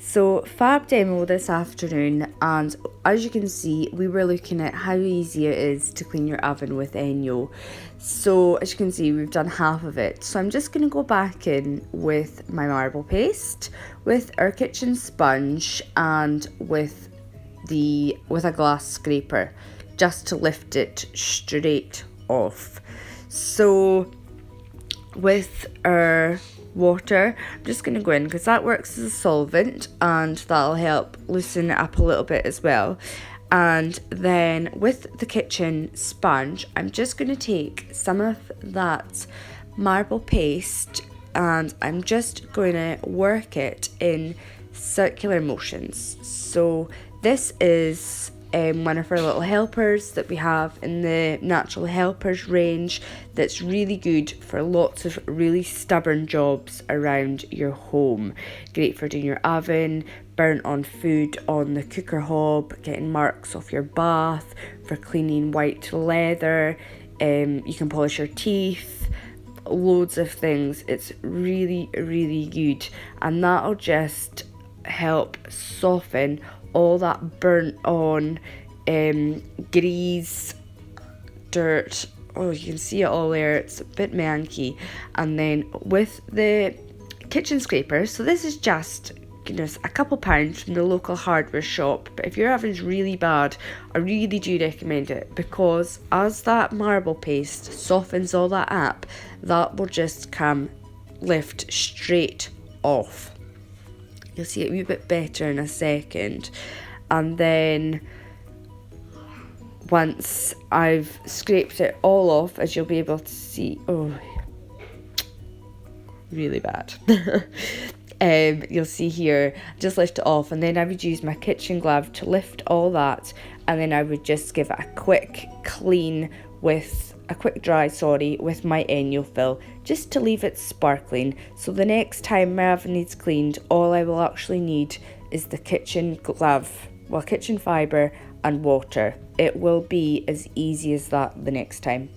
So fab demo this afternoon, and as you can see, we were looking at how easy it is to clean your oven with ENJO. So as you can see, we've done half of it. So I'm just going to go back in with my marble paste, with our kitchen sponge, and with a glass scraper, just to lift it straight off. So with our water, I'm just going to go in because that works as a solvent and that'll help loosen it up a little bit as well. And then with the kitchen sponge, I'm just going to take some of that marble paste and I'm just going to work it in circular motions. So this is one of our little helpers that we have in the natural helpers range that's really good for lots of really stubborn jobs around your home. Great for doing your oven, burnt on food on the cooker hob, getting marks off your bath, for cleaning white leather. You can polish your teeth, loads of things. It's really good, and that'll just help soften all that burnt on grease, dirt. Oh, you can see it all there. It's a bit manky. And then with the kitchen scraper, so this is just a couple pounds from the local hardware shop, but if your oven's really bad, I really do recommend it, because as that marble paste softens all that up, that will just lift straight off. You'll see it a wee bit better in a second. And then once I've scraped it all off, as you'll be able to see, oh, really bad. You'll see here, just lift it off, and then I would use my kitchen glove to lift all that, and then I would just give it a quick dry with my ENJO fill, just to leave it sparkling. So the next time my oven needs cleaned, all I will actually need is the kitchen fibre and water. It will be as easy as that the next time.